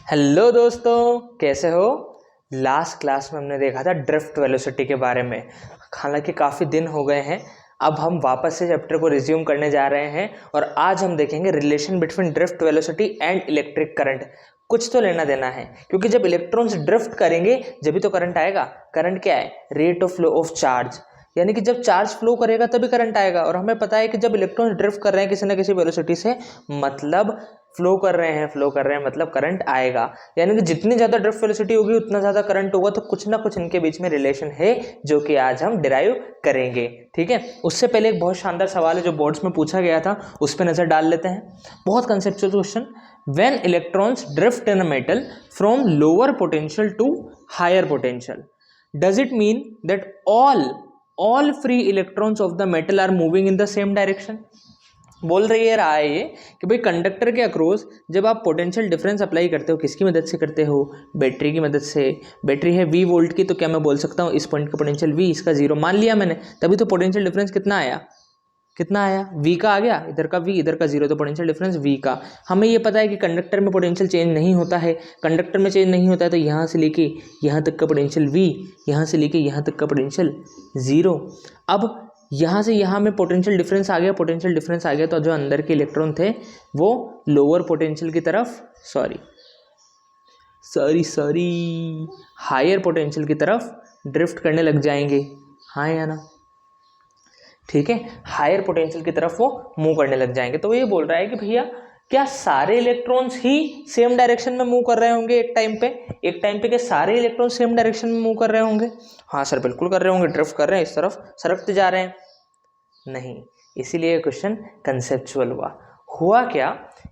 Hello दोस्तों, कैसे हो। लास्ट क्लास में हमने देखा था ड्रिफ्ट वेलोसिटी के बारे में। हालांकि काफ़ी दिन हो गए हैं, अब हम वापस से चैप्टर को रिज्यूम करने जा रहे हैं और आज हम देखेंगे relation between drift velocity and electric current. कुछ तो लेना देना है, क्योंकि जब इलेक्ट्रॉन्स ड्रिफ्ट करेंगे जब तो करंट आएगा। करंट क्या है? Rate of flow of charge, यानी कि जब चार्ज फ्लो करेगा तभी करंट आएगा। और हमें पता है कि जब इलेक्ट्रॉन्स ड्रिफ्ट कर रहे हैं किसी ना किसी वेलोसिटी से, मतलब फ्लो कर रहे हैं मतलब करंट आएगा। यानी कि जितनी ज़्यादा ड्रिफ्ट वेलोसिटी होगी उतना ज़्यादा करंट होगा। तो कुछ ना कुछ इनके बीच में रिलेशन है जो कि आज हम डिराइव करेंगे। ठीक है, उससे पहले एक बहुत शानदार सवाल है जो बोर्ड्स में पूछा गया था, उस पर नज़र डाल लेते हैं। बहुत conceptual question. When electrons drift in a metal from lower potential to higher potential, does it mean that all free electrons of the metal are moving in the same direction? बोल रहा है ये कि भाई कंडक्टर के across जब आप potential difference apply करते हो, किसकी मदद से करते हो? बैटरी की मदद से। बैटरी है V वोल्ट की, तो क्या मैं बोल सकता हूँ इस पॉइंट का पोटेंशियल V, इसका 0 मान लिया मैंने, तभी तो पोटेंशियल डिफरेंस कितना आया V का आ गया, इधर का V इधर का 0, तो पोटेंशियल डिफरेंस V का। हमें ये पता है कि कंडक्टर में पोटेंशियल चेंज नहीं होता है। कंडक्टर में चेंज नहीं होता है तो यहाँ से लेके यहाँ तक का पोटेंशियल V, यहाँ से लेके यहाँ तक का पोटेंशियल 0। अब यहाँ से यहाँ में पोटेंशियल डिफरेंस आ गया, तो जो अंदर के इलेक्ट्रॉन थे वो लोअर पोटेंशियल की तरफ हायर पोटेंशियल की तरफ ड्रिफ्ट करने लग जाएंगे। हाँ या ना? ठीक है, हायर पोटेंशियल की तरफ वो मूव करने लग जाएंगे। तो ये बोल रहा है कि भैया क्या सारे इलेक्ट्रॉन्स ही सेम डायरेक्शन में मूव कर रहे होंगे एक टाइम पे क्या सारे इलेक्ट्रॉन सेम डायरेक्शन में मूव कर रहे होंगे? हाँ सर, बिल्कुल कर रहे होंगे। ड्रिफ्ट कर रहे हैं, इस तरफ सरकते जा रहे हैं। नहीं, इसीलिए क्वेश्चन कंसेप्चुअल हुआ क्या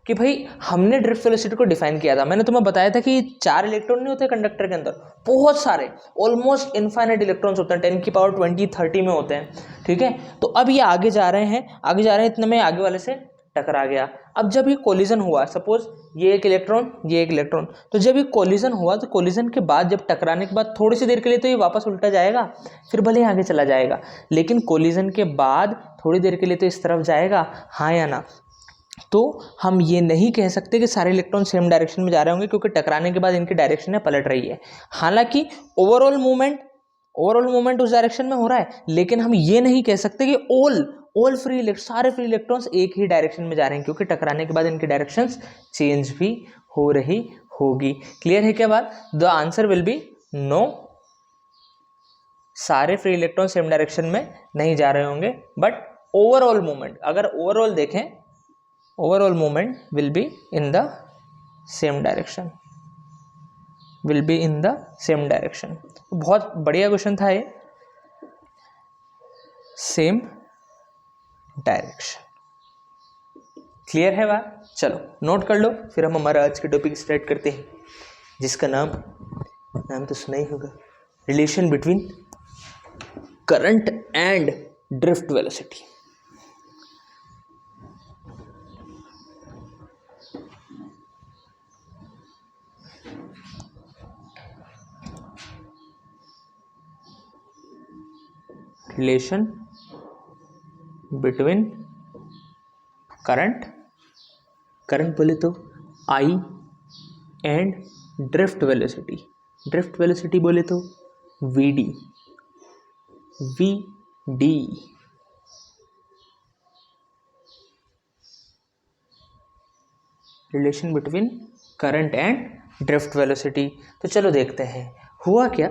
कि भाई हमने ड्रिफ्ट वेलोसिटी को डिफाइन किया था। मैंने तुम्हें बताया था कि 4 इलेक्ट्रॉन नहीं होते कंडक्टर के अंदर, बहुत सारे, ऑलमोस्ट इनफाइनाइट इलेक्ट्रॉन्स होते हैं, 10 की पावर 20 30 में होते हैं। ठीक है, तो अब ये आगे जा रहे हैं, इतने में आगे वाले से टकरा गया। अब जब ये कोलिजन हुआ, सपोज ये एक इलेक्ट्रॉन, तो जब ये कोलिजन हुआ तो कोलिजन के बाद जब टकराने के बाद थोड़ी सी देर के लिए तो ये वापस उल्टा जाएगा, फिर भले आगे चला जाएगा, लेकिन कोलिजन के बाद थोड़ी देर के लिए तो इस तरफ जाएगा। हाँ या ना? तो हम ये नहीं कह सकते कि सारे इलेक्ट्रॉन सेम डायरेक्शन में जा रहे होंगे, क्योंकि टकराने के बाद इनकी डायरेक्शन है पलट रही है। हालांकि ओवरऑल मूवमेंट उस डायरेक्शन में हो रहा है, लेकिन हम ये नहीं कह सकते कि सारे फ्री इलेक्ट्रॉन्स एक ही डायरेक्शन में जा रहे हैं, क्योंकि टकराने के बाद इनकी डायरेक्शंस चेंज भी हो रही होगी। क्लियर है क्या बात? The answer will be no, सारे फ्री इलेक्ट्रॉन सेम डायरेक्शन में नहीं जा रहे होंगे, बट ओवरऑल मूवमेंट, अगर ओवरऑल देखें, overall movement will be in the same direction, बहुत बढ़िया क्वेश्चन था ये, सेम डायरेक्शन। क्लियर है बात? चलो नोट कर लो, फिर हम हमारा आज के टॉपिक स्टार्ट करते हैं, जिसका नाम तो सुना ही होगा, relation between current and drift velocity. Relation between current बोले तो I एंड ड्रिफ्ट वेलोसिटी बोले तो VD। Relation between current and drift velocity. तो चलो देखते हैं हुआ क्या।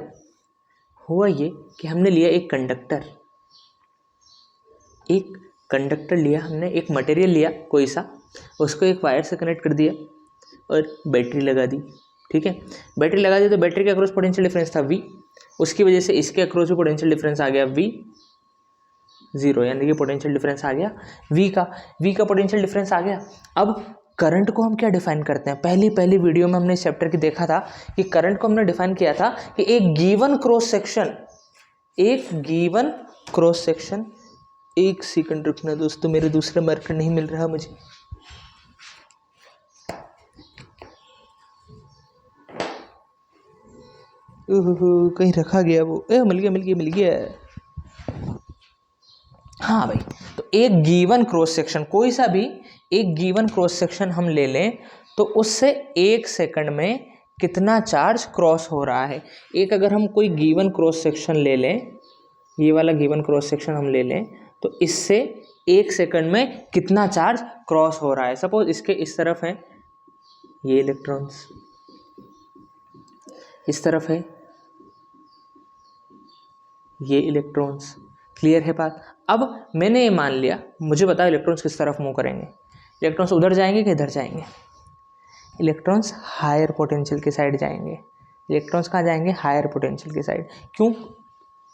हुआ ये कि हमने लिया एक कंडक्टर लिया, हमने एक मटेरियल लिया कोई सा, उसको एक वायर से कनेक्ट कर दिया और बैटरी लगा दी। ठीक है, बैटरी लगा दी तो बैटरी के अक्रॉस पोटेंशियल डिफरेंस था V, उसकी वजह से इसके अक्रॉस भी पोटेंशियल डिफरेंस आ गया V 0, यानी कि पोटेंशियल डिफरेंस आ गया V का पोटेंशियल डिफरेंस आ गया। अब करंट को हम क्या डिफाइन करते हैं? पहली वीडियो में हमने इस चैप्टर की देखा था कि करंट को हमने डिफाइन किया था कि एक गिवन क्रॉस सेक्शन, एक सेकंड रुकना दोस्तों, मेरे दूसरा मार्कर नहीं मिल रहा मुझे। कहीं रखा गया वो, मिल गया। हाँ भाई, तो एक गिवन क्रॉस सेक्शन, कोई सा भी एक गिवन क्रॉस सेक्शन हम ले लें तो उससे 1 सेकंड में कितना चार्ज क्रॉस हो रहा है। एक अगर हम कोई गिवन क्रॉस सेक्शन ले लें, ये वाला गिवन क्रॉस सेक्शन हम ले लें, तो इससे 1 सेकंड में कितना चार्ज क्रॉस हो रहा है। सपोज इसके इस तरफ है ये इलेक्ट्रॉन्स, इस तरफ है ये इलेक्ट्रॉन्स। क्लियर है बात। अब मैंने ये मान लिया, मुझे बताओ इलेक्ट्रॉन्स किस तरफ मूव करेंगे। इलेक्ट्रॉन्स उधर जाएंगे कि इधर जाएंगे? इलेक्ट्रॉन्स हायर पोटेंशियल की साइड जाएंगे। इलेक्ट्रॉन्स कहाँ जाएंगे? हायर पोटेंशियल की साइड। क्यों?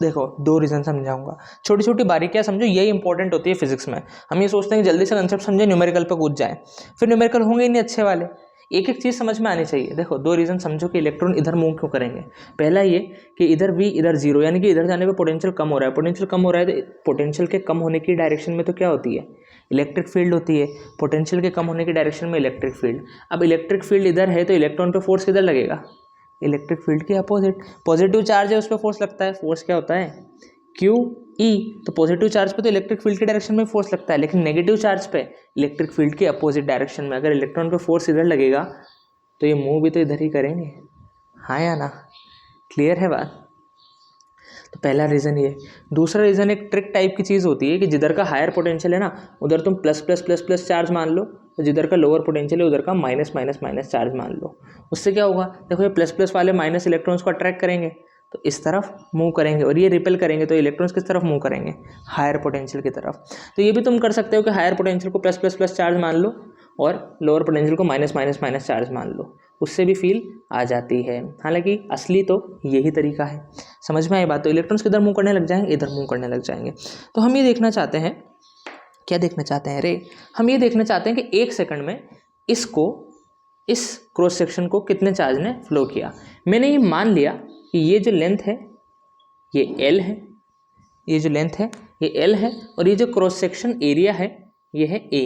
देखो, 2 रीज़न समझाऊंगा। छोटी छोटी बारीकियाँ समझो, यही इंपॉर्टेंट होती है फिजिक्स में। हम ये सोचते हैं कि जल्दी से कंसेप्ट समझे, न्यूमेरिकल पे कूद जाए, फिर न्यूमेरिकल होंगे ही नहीं अच्छे वाले। एक एक चीज़ समझ में आनी चाहिए। देखो, 2 रीज़न समझो कि इलेक्ट्रॉन इधर मूव क्यों करेंगे। पहला ये कि इधर V इधर 0, यानी कि इधर जाने पे पोटेंशियल कम हो रहा है। पोटेंशियल कम हो रहा है तो पोटेंशियल के कम होने की डायरेक्शन में तो क्या होती है? इलेक्ट्रिक फील्ड होती है। पोटेंशियल के कम होने की डायरेक्शन में इलेक्ट्रिक फील्ड। अब इलेक्ट्रिक फील्ड इधर है तो इलेक्ट्रॉन पे फोर्स किधर लगेगा? इलेक्ट्रिक फील्ड के अपोजिट। पॉजिटिव चार्ज है उस पर फोर्स लगता है। फोर्स क्या होता है? QE। तो पॉजिटिव चार्ज पे तो इलेक्ट्रिक फील्ड के डायरेक्शन में फोर्स लगता है, लेकिन नेगेटिव चार्ज पे इलेक्ट्रिक फील्ड के अपोजिट डायरेक्शन में। अगर इलेक्ट्रॉन पे फोर्स इधर लगेगा तो ये मूव भी तो इधर ही करेंगे, हाँ या ना? क्लियर है बात। तो पहला रीज़न ये। दूसरा रीज़न एक ट्रिक टाइप की चीज़ होती है कि जिधर का हायर पोटेंशियल है ना, उधर तुम plus plus plus plus charge मान लो, तो जिधर का लोअर पोटेंशियल है उधर का माइनस माइनस माइनस चार्ज मान लो। उससे क्या होगा? देखो, ये प्लस प्लस वाले माइनस इलेक्ट्रॉन्स को अट्रैक्ट करेंगे तो इस तरफ मूव करेंगे, और ये रिपेल करेंगे तो इलेक्ट्रॉन्स किस तरफ मूव करेंगे? हायर पोटेंशियल की तरफ। तो ये भी तुम कर सकते हो कि हायर पोटेंशियल को प्लस प्लस प्लस चार्ज मान लो और लोअर पोटेंशियल को माइनस माइनस माइनस चार्ज मान लो, उससे भी फील आ जाती है। हालांकि असली तो यही तरीका है। समझ में आई बात। तो इलेक्ट्रॉन्स किधर मूव करने लग जाएंगे? इधर मूव करने लग जाएंगे। तो हम ये देखना चाहते हैं, क्या देखना चाहते हैं रे? हम ये देखना चाहते हैं कि 1 सेकंड में इसको, इस क्रॉस सेक्शन को कितने चार्ज ने फ्लो किया। मैंने ये मान लिया कि ये जो लेंथ है ये L है, ये जो लेंथ है ये L है, और ये जो क्रॉस सेक्शन एरिया है ये है A।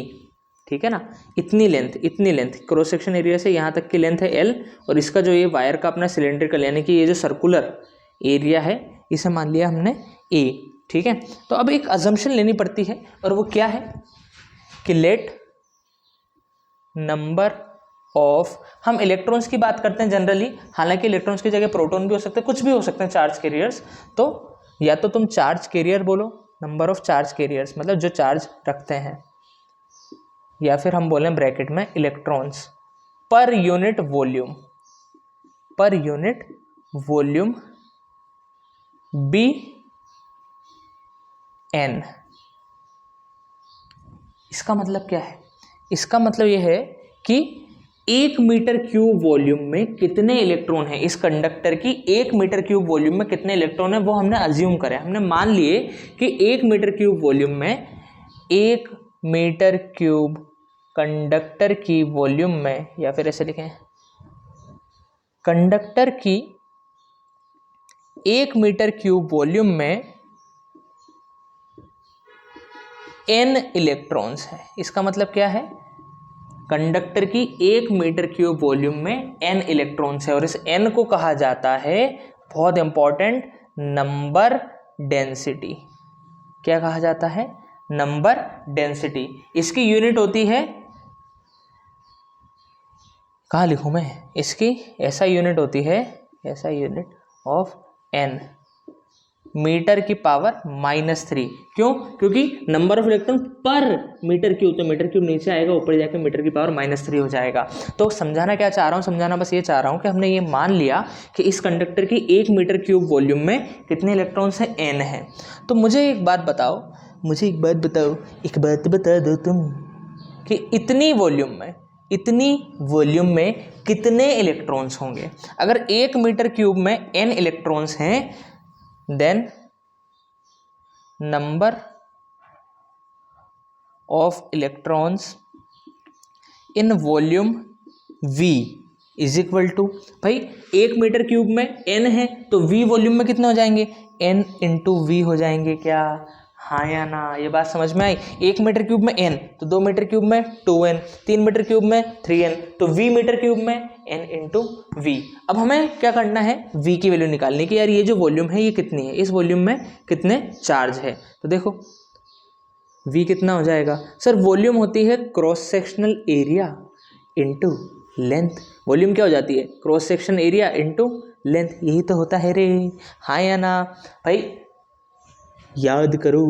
ठीक है ना? इतनी लेंथ क्रॉस सेक्शन एरिया से यहाँ तक की लेंथ है L, और इसका जो ये वायर का अपना सिलेंड्रिकल यानी कि ये जो सर्कुलर एरिया है इसे मान लिया हमने A। ठीक है। तो अब एक अजम्पशन लेनी पड़ती है, और वो क्या है कि लेट नंबर ऑफ, हम इलेक्ट्रॉन्स की बात करते हैं जनरली, हालांकि इलेक्ट्रॉन्स की जगह प्रोटॉन भी हो सकते हैं, कुछ भी हो सकते हैं चार्ज कैरियर्स। तो या तो तुम चार्ज कैरियर बोलो, नंबर ऑफ चार्ज कैरियर्स मतलब जो चार्ज रखते हैं, या फिर हम बोलें ब्रैकेट में इलेक्ट्रॉन्स पर यूनिट वॉल्यूम, पर यूनिट वॉल्यूम B N। इसका मतलब क्या है? इसका मतलब यह है कि 1 मीटर क्यूब वॉल्यूम में कितने इलेक्ट्रॉन हैं। इस कंडक्टर की 1 मीटर क्यूब वॉल्यूम में कितने इलेक्ट्रॉन हैं वो हमने अज्यूम करें। हमने मान लिए कि 1 मीटर क्यूब वॉल्यूम में, 1 मीटर क्यूब कंडक्टर की वॉल्यूम में, या फिर ऐसे लिखें, कंडक्टर की 1 मीटर क्यूब वॉल्यूम में N इलेक्ट्रॉन्स है। इसका मतलब क्या है? कंडक्टर की 1 मीटर क्यूब वॉल्यूम में N इलेक्ट्रॉन्स है, और इस N को कहा जाता है, बहुत इंपॉर्टेंट, नंबर डेंसिटी। क्या कहा जाता है? Number density. इसकी यूनिट होती है, कहाँ लिखूं मैं इसकी? ऐसा यूनिट होती है, ऐसा यूनिट ऑफ N, मीटर की पावर -3। क्यों? क्योंकि नंबर ऑफ इलेक्ट्रॉन पर मीटर क्यूब, तो मीटर क्यूब नीचे आएगा, ऊपर जाके मीटर की पावर -3 हो जाएगा। तो समझाना क्या चाह रहा हूँ? समझाना बस ये चाह रहा हूँ कि हमने ये मान लिया कि इस कंडक्टर की 1 मीटर क्यूब वॉल्यूम में कितने इलेक्ट्रॉन्स हैं? N है। तो मुझे एक बात बताओ, एक बात बता दो तुम कि इतनी वॉल्यूम में कितने इलेक्ट्रॉन्स होंगे। अगर 1 मीटर क्यूब में N इलेक्ट्रॉन्स हैं, then number of electrons in volume V is equal to, भाई 1 मीटर क्यूब में N है तो V वॉल्यूम में कितने हो जाएंगे? N इंटू V हो जाएंगे। क्या हाँ या ना? ये बात समझ में आई? 1 मीटर क्यूब में N तो 2 मीटर क्यूब में 2N, 3 मीटर क्यूब में 3N, तो V मीटर क्यूब में N इंटू V। अब हमें क्या करना है? V की वैल्यू निकालनी कि यार ये जो वॉल्यूम है ये कितनी है, इस वॉल्यूम में कितने चार्ज है। तो देखो V कितना हो जाएगा? सर वॉल्यूम होती है cross sectional area into length. Volume क्या हो जाती है? Cross section area into length, यही तो होता है रे, हाँ या ना भाई? याद करो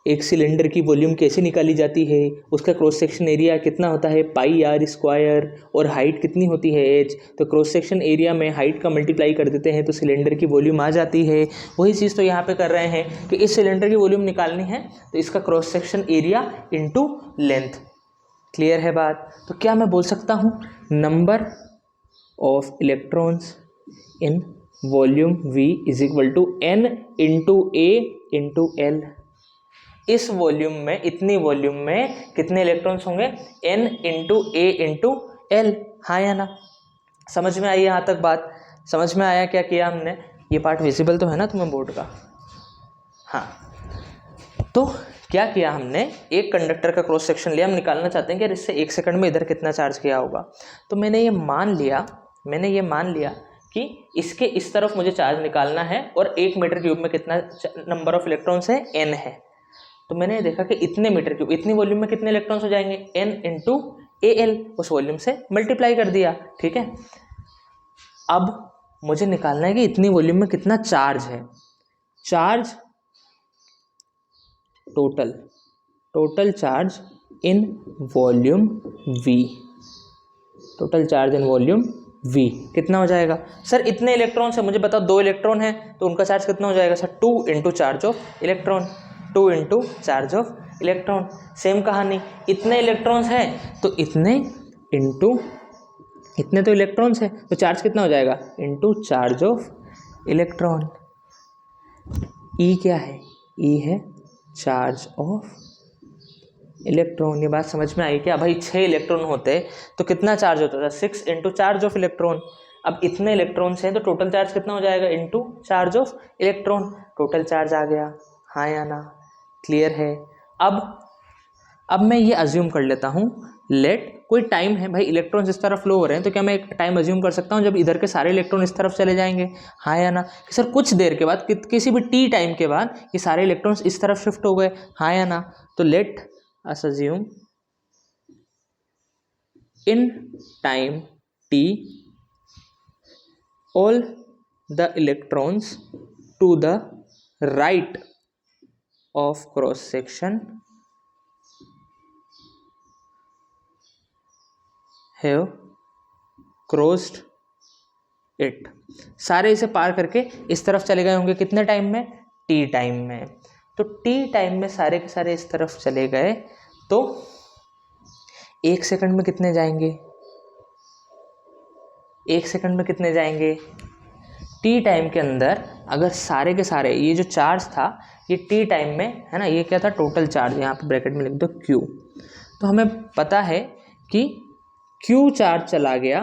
एक सिलेंडर की वॉल्यूम कैसे निकाली जाती है, उसका क्रॉस सेक्शन एरिया कितना होता है, पाई आर स्क्वायर, और हाइट कितनी होती है एच। तो क्रॉस सेक्शन एरिया में हाइट का मल्टीप्लाई कर देते हैं तो सिलेंडर की वॉल्यूम आ जाती है। वही चीज़ तो यहाँ पे कर रहे हैं कि इस सिलेंडर की वॉल्यूम निकालनी है तो इसका cross section area into length. Clear है बात? तो क्या मैं बोल सकता हूँ, number of electrons in volume V is equal to N into A into L। इस वॉल्यूम में, इतनी वॉल्यूम में कितने इलेक्ट्रॉन्स होंगे? N into A into L, हाँ या ना? समझ में आई यहाँ तक बात? समझ में आया क्या किया हमने? ये पार्ट विजिबल तो है ना तुम्हें बोर्ड का? हाँ, तो क्या किया हमने, एक कंडक्टर का क्रॉस सेक्शन लिया, हम निकालना चाहते हैं कि इससे 1 सेकंड में इधर कितना चार्ज किया होगा। तो मैंने ये मान लिया कि इसके इस तरफ मुझे चार्ज निकालना है और 1 मीटर क्यूब में कितना नंबर ऑफ इलेक्ट्रॉन्स है? n है। तो मैंने देखा कि इतने मीटर क्यूब, इतनी वॉल्यूम में कितने इलेक्ट्रॉन्स हो जाएंगे? n इंटू AL, उस वॉल्यूम से मल्टीप्लाई कर दिया, ठीक है। अब मुझे निकालना है कि इतनी वॉल्यूम में कितना चार्ज है। Charge total charge in volume V, total charge in volume V कितना हो जाएगा? सर इतने इलेक्ट्रॉन्स है, मुझे बताओ 2 इलेक्ट्रॉन है तो उनका चार्ज कितना हो जाएगा? Sir 2 into charge of electron, 2 into charge of electron. Same कहानी, इतने इलेक्ट्रॉन्स हैं तो इतने इंटू, इतने तो इलेक्ट्रॉन्स हैं तो चार्ज कितना हो जाएगा? Into charge of electron. E क्या है? E है चार्ज ऑफ इलेक्ट्रॉन। ये बात समझ में आई क्या भाई? 6 इलेक्ट्रॉन होते तो कितना चार्ज होता था? 6 इंटू चार्ज ऑफ इलेक्ट्रॉन। अब इतने इलेक्ट्रॉन्स हैं तो टोटल चार्ज कितना हो जाएगा? Into charge of electron. Total charge आ गया, हाँ या ना? क्लियर है? अब मैं ये अज्यूम कर लेता हूँ, लेट कोई टाइम है भाई, इलेक्ट्रॉन्स इस तरफ फ्लो हो रहे हैं तो क्या मैं एक टाइम अज्यूम कर सकता हूँ जब इधर के सारे इलेक्ट्रॉन इस तरफ चले जाएंगे, हाँ या ना? कि सर कुछ देर के बाद, किसी भी टी टाइम के बाद ये सारे इलेक्ट्रॉन्स इस तरफ शिफ्ट हो गए, हाँ या ना? तो let us assume in time t all the electrons to the right of cross section have crossed it। सारे इसे पार करके इस तरफ चले गए होंगे, कितने टाइम में? टी टाइम में। तो टी टाइम में सारे के सारे इस तरफ चले गए तो 1 सेकंड में कितने जाएंगे? 1 सेकंड में कितने जाएंगे? टी टाइम के अंदर अगर सारे के सारे, ये जो चार्ज था ये टी टाइम में है ना, ये क्या था? टोटल चार्ज, यहाँ पे ब्रैकेट में लिख दो Q। तो हमें पता है कि Q चार्ज चला गया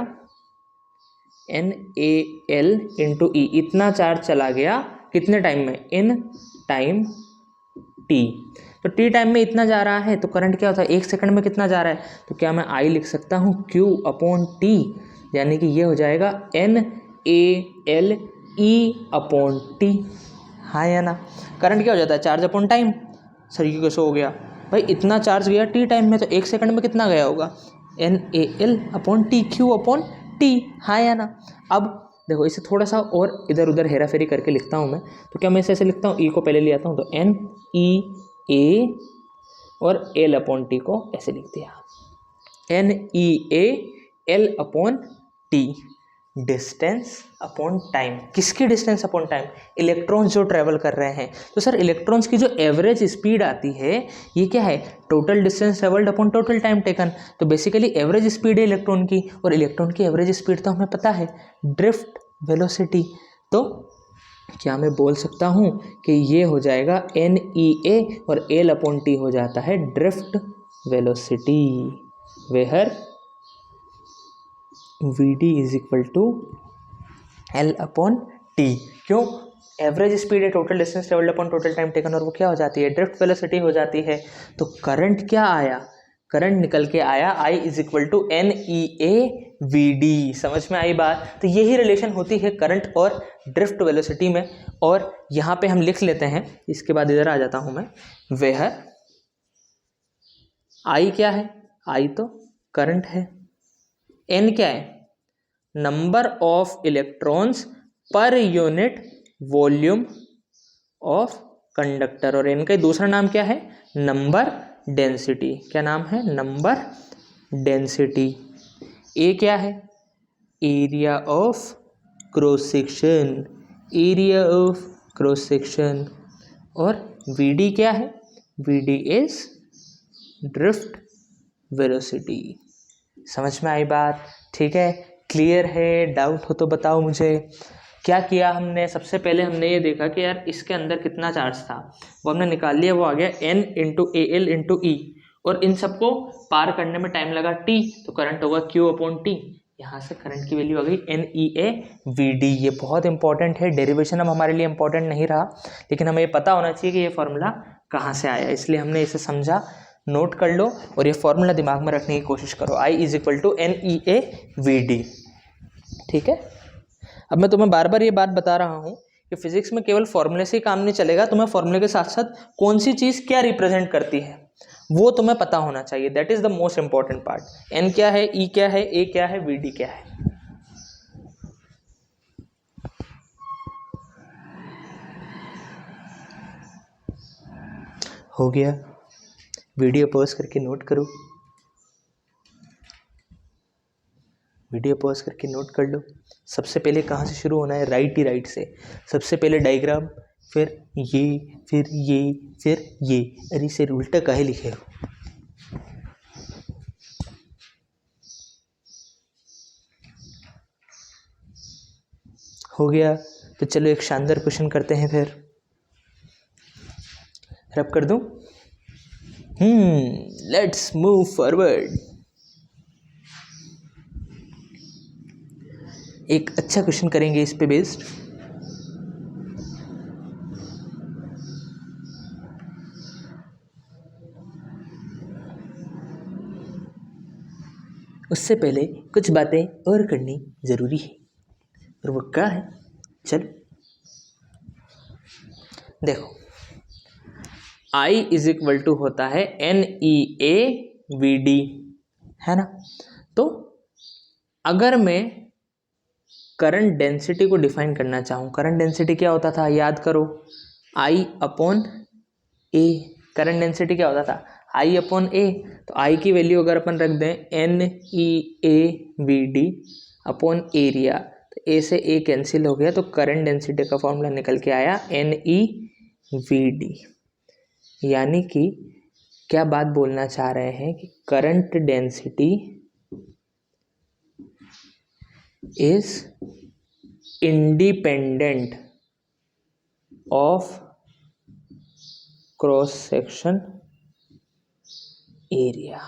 NaL इंटू E, इतना चार्ज चला गया कितने टाइम में? In time T। तो T टाइम में इतना जा रहा है तो करंट क्या होता है? 1 सेकंड में कितना जा रहा है? तो क्या मैं I लिख सकता हूँ Q अपॉन T, यानी कि ये हो जाएगा NaLE अपॉन T, हाँ या ना? करंट क्या हो जाता है? Charge upon time. सर ये कैसे हो गया भाई? इतना चार्ज गया टी टाइम में तो 1 सेकंड में कितना गया होगा? NaL upon T, Q upon T, हाँ या ना? अब देखो इसे थोड़ा सा और इधर उधर हेरा फेरी करके लिखता हूँ मैं। तो क्या मैं इसे ऐसे लिखता हूँ, E को पहले ले आता हूँ तो NEA और L अपॉन T को ऐसे लिख दिया, NEAL upon T। Distance upon time, किसकी डिस्टेंस अपॉन टाइम? इलेक्ट्रॉन्स जो ट्रेवल कर रहे हैं। तो सर इलेक्ट्रॉन्स की जो एवरेज स्पीड आती है ये क्या है? Total distance travelled upon total time taken. तो बेसिकली एवरेज स्पीड है इलेक्ट्रॉन की, और इलेक्ट्रॉन की एवरेज स्पीड तो हमें पता है, ड्रिफ्ट वेलोसिटी। तो क्या मैं बोल सकता हूँ कि ये हो जाएगा NEA और L अपॉन T हो जाता है drift velocity, where VD is equal to L upon T। क्यों? एवरेज स्पीड है total distance travelled upon total time taken, और वो क्या हो जाती है? ड्रिफ्ट वेलोसिटी हो जाती है। तो करंट क्या आया? करंट निकल के आया I is equal to NEA VD। समझ में आई बात? तो यही रिलेशन होती है करंट और ड्रिफ्ट वेलोसिटी में। और यहाँ पे हम लिख लेते हैं, इसके बाद इधर आ जाता हूँ मैं, वेयर I क्या है? I तो करंट है, एन क्या है? Number of electrons per unit volume of conductor, और इनका दूसरा नाम क्या है? Number density. क्या नाम है? Number density. ए क्या है? Area of cross section, area of cross section. और वीडी क्या है? VD is drift velocity. समझ में आई बात? ठीक है, क्लियर है? डाउट हो तो बताओ मुझे। क्या किया हमने? सबसे पहले हमने ये देखा कि यार इसके अंदर कितना चार्ज था, वो हमने निकाल लिया, वो आ गया N into A L into E, और इन सबको पार करने में टाइम लगा T, तो करंट होगा Q अपॉन T। यहाँ से करंट की वैल्यू आ गई NEAVD। ये बहुत इंपॉर्टेंट है, डेरिवेशन अब हमारे लिए इंपॉर्टेंट नहीं रहा, लेकिन हमें ये पता होना चाहिए कि ये फॉर्मूला कहाँ से आया, इसलिए हमने इसे समझा। नोट कर लो और ये फॉर्मूला दिमाग में रखने की कोशिश करो, I is equal to NEAVD। ठीक है, अब मैं तुम्हें बार बार ये बात बता रहा हूँ कि फिजिक्स में केवल फॉर्मूले से ही काम नहीं चलेगा, तुम्हें फॉर्मूले के साथ साथ कौन सी चीज़ क्या रिप्रेजेंट करती है वो तुम्हें पता होना चाहिए। That is the most important part. N क्या है, ई क्या है, ए क्या है, वी डी क्या है। हो गया? वीडियो पॉज करके नोट करो, वीडियो पॉज करके नोट कर लो। सबसे पहले कहाँ से शुरू होना है? राइट ही राइट से। सबसे पहले डायग्राम, फिर ये, फिर ये, फिर ये। अरे इसे उल्टा काहे लिखे हो गया? तो चलो एक शानदार क्वेश्चन करते हैं फिर। रब कर दूं? Let's move forward. एक अच्छा क्वेश्चन करेंगे इस पे बेस्ड। उससे पहले कुछ बातें और करनी जरूरी है, और वो क्या है? चलो देखो, I इज इक्वल टू होता है NEAVD, है ना? तो अगर मैं करंट डेंसिटी को डिफाइन करना चाहूँ, करंट डेंसिटी क्या होता था? याद करो, I upon A. Current density क्या होता था? I अपॉन ए। तो I की वैल्यू अगर अपन रख दें NEAVD अपॉन एरिया, तो ए से ए कैंसिल हो गया, तो करंट डेंसिटी का फॉर्मूला निकल के आया NEVD। यानी कि क्या बात बोलना चाह रहे हैं कि current density is independent of cross section area.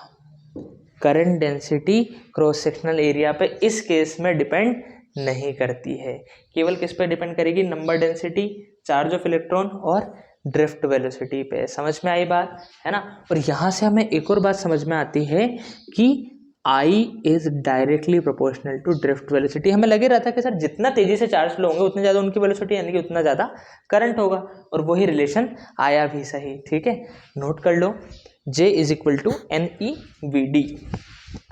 Current density cross sectional area पे इस केस में डिपेंड नहीं करती है, केवल किस पे डिपेंड करेगी? Number density, charge of electron और ड्रिफ्ट वेलोसिटी पे। समझ में आई बात, है ना? और यहाँ से हमें एक और बात समझ में आती है कि I is directly proportional to drift velocity. हमें लगे रहता है कि सर जितना तेजी से चार्ज फ्लो होंगे उतने ज़्यादा उनकी वेलोसिटी, यानी कि उतना ज़्यादा करंट होगा, और वही रिलेशन आया भी सही। ठीक है, नोट कर लो, J is equal to NEVD।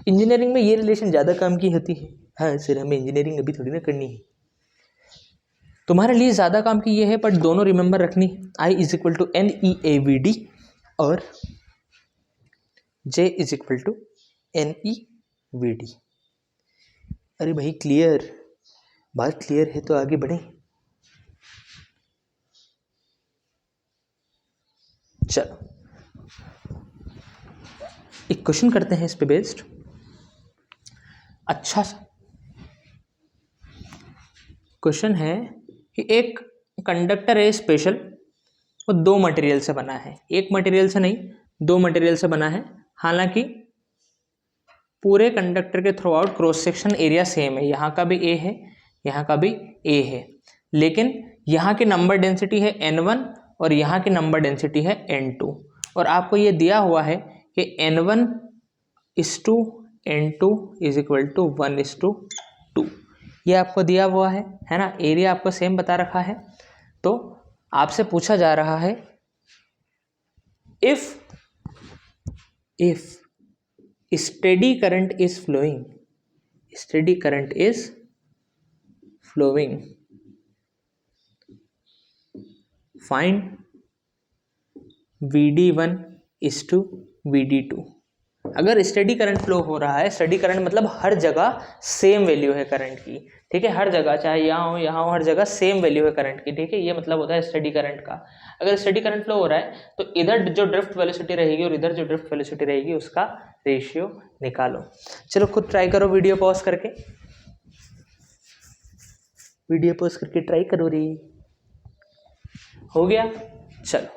Engineering में ये रिलेशन ज़्यादा काम की होती है। हाँ सर, हमें इंजीनियरिंग अभी थोड़ी ना करनी है, तुम्हारे लिए ज़्यादा काम की ये है, बट दोनों रिमेंबर रखनी। I is equal to NEAVD और J is equal to NEVD। अरे भाई क्लियर? बात क्लियर है तो आगे बढ़े। चलो एक क्वेश्चन करते हैं इस पे बेस्ड। अच्छा सा क्वेश्चन है कि एक कंडक्टर है स्पेशल, वो दो मटेरियल से बना है, एक मटेरियल से नहीं, दो मटेरियल से बना है। हालांकि पूरे कंडक्टर के through out cross section area same है, यहाँ का भी ए है, यहाँ का भी ए है, लेकिन यहाँ की नंबर डेंसिटी है N1 और यहाँ की नंबर डेंसिटी है N2। और आपको ये दिया हुआ है कि N1 is to N2 is equal to 1:2, ये आपको दिया हुआ है ना? एरिया आपको सेम बता रखा है। तो आपसे पूछा जा रहा है if steady current is flowing steady current is flowing, find VD1 is to VD2। अगर स्टडी करंट फ्लो हो रहा है, स्टडी करंट मतलब हर जगह सेम वैल्यू है करंट की, ठीक है, हर जगह चाहे यहाँ हो हर जगह सेम वैल्यू है करंट की, ठीक है, ये मतलब होता है स्टडी करंट का। अगर स्टडी करंट फ्लो हो रहा है तो इधर जो ड्रिफ्ट वेलोसिटी रहेगी और इधर जो ड्रिफ्ट वेलोसिटी रहेगी उसका रेशियो निकालो। चलो खुद ट्राई करो, वीडियो पॉज करके, वीडियो पॉज करके ट्राई करो रे। हो गया? चलो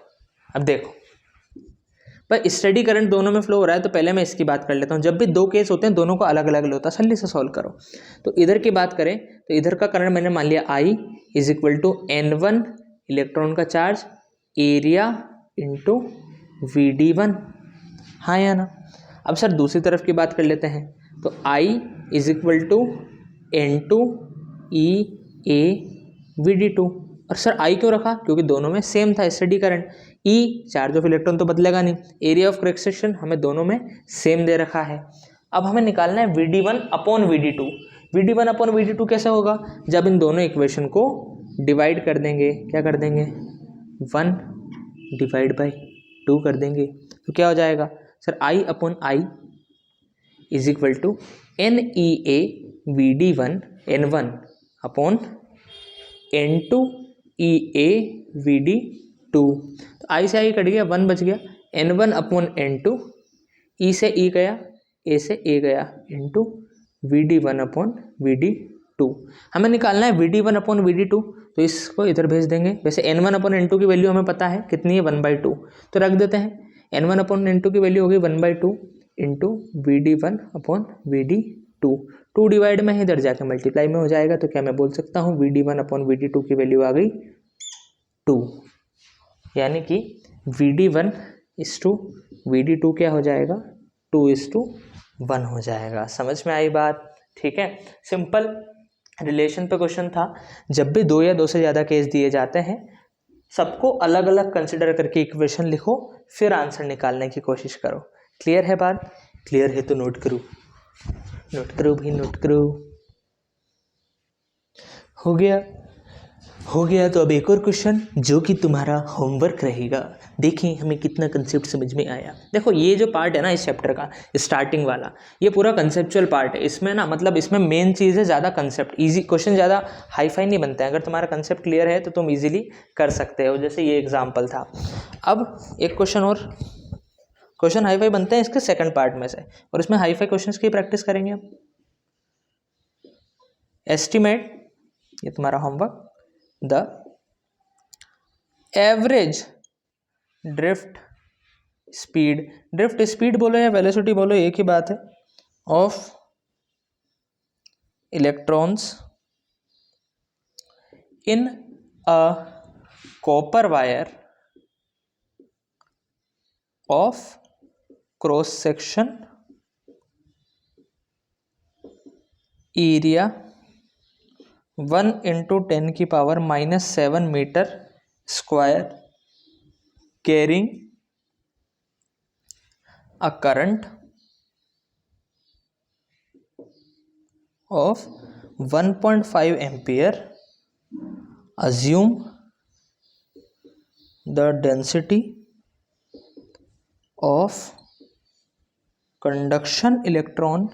अब देखो, पर स्टडी करंट दोनों में फ्लो हो रहा है तो पहले मैं इसकी बात कर लेता हूँ। जब भी दो केस होते हैं दोनों को अलग अलग होता है, जल्दी से सॉल्व करो। तो इधर की बात करें तो इधर का करंट मैंने मान लिया I is equal to N1 electron का चार्ज एरिया इंटू VD1, हाँ या ना। अब सर दूसरी तरफ की बात कर लेते हैं, तो I is equal to N2 EA VD2। और सर I क्यों रखा? क्योंकि दोनों में सेम था study current. E charge of electron तो बदलेगा नहीं, एरिया ऑफ क्रॉस सेक्शन हमें दोनों में सेम दे रखा है। अब हमें निकालना है VD1 upon VD2। VD1 upon VD2 कैसे होगा? जब इन दोनों इक्वेशन को डिवाइड कर देंगे, क्या कर देंगे, 1 डिवाइड बाई 2 कर देंगे, तो क्या हो जाएगा sir, I upon I is equal to NEA VD1 N1 upon N2 EA VD2। तो I से I कट गया, 1 बच गया, N1 अपॉन N2, E से E गया, A से A गया, इंटू VD1 अपॉन VD2। हमें निकालना है VD1 अपॉन VD2, तो इसको इधर भेज देंगे। वैसे N1 अपॉन N2 की वैल्यू हमें पता है कितनी है, 1/2, तो रख देते हैं। N1 अपॉन N2 की वैल्यू होगी 1/2 into VD1 upon VD2। 2 divide में इधर जाके मल्टीप्लाई में हो जाएगा, तो क्या मैं बोल सकता हूँ VD1 अपॉन VD2 की वैल्यू आ गई 2, यानी कि VD1 इज टू VD2 क्या हो जाएगा, 2:1 हो जाएगा। समझ में आई बात? ठीक है, सिंपल रिलेशन पे क्वेश्चन था। जब भी 2 या 2 से ज़्यादा केस दिए जाते हैं सबको अलग अलग कंसिडर करके इक्वेशन लिखो, फिर आंसर निकालने की कोशिश करो। क्लियर है बात? क्लियर है तो नोट करो, नोट करो भाई, नोट करो। हो गया? हो गया तो अब एक और क्वेश्चन जो कि तुम्हारा होमवर्क रहेगा। देखें हमें कितना कंसेप्ट समझ में आया। देखो ये जो पार्ट है ना इस चैप्टर का, स्टार्टिंग वाला, ये पूरा कंसेप्चुअल पार्ट है। इसमें ना मतलब इसमें मेन चीज़ है ज़्यादा कंसेप्ट, इजी क्वेश्चन ज़्यादा हाई फाई नहीं बनता है। अगर तुम्हारा कंसेप्ट क्लियर है तो तुम इजीली कर सकते हो, जैसे ये एग्जाम्पल था। अब एक क्वेश्चन और, क्वेश्चन हाई फाई बनते हैं इसके सेकंड पार्ट में से, और इसमें हाई फाई क्वेश्चंस की प्रैक्टिस करेंगे हम। एस्टिमेट, ये तुम्हारा homework, the average drift speed, drift speed बोलो या वेलोसिटी बोलो एक ही बात है, of electrons in a copper wire of cross section area 1 × 10⁻⁻7 metre square carrying a current of 1.5 ampere, assume the density of conduction electron,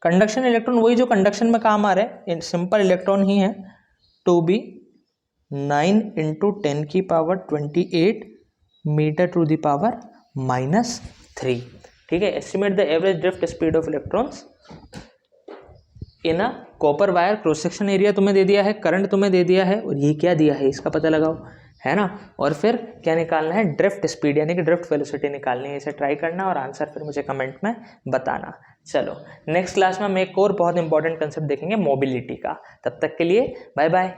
conduction electron वही जो conduction में काम आ रहा है, सिंपल इलेक्ट्रॉन ही है, to be 9 × 10⁻28 metre to the power -3। ठीक है, estimate the average drift speed of electrons in a copper wire, cross section area तुम्हें दे दिया है, करंट तुम्हें दे दिया है, और ये क्या दिया है इसका पता लगाओ, है ना। और फिर क्या निकालना है, ड्रिफ्ट स्पीड यानी कि ड्रिफ्ट वेलोसिटी निकालनी है। इसे ट्राई करना और आंसर फिर मुझे कमेंट में बताना। चलो नेक्स्ट क्लास में हम एक और बहुत इंपॉर्टेंट कंसेप्ट देखेंगे मोबिलिटी का। तब तक के लिए बाय बाय।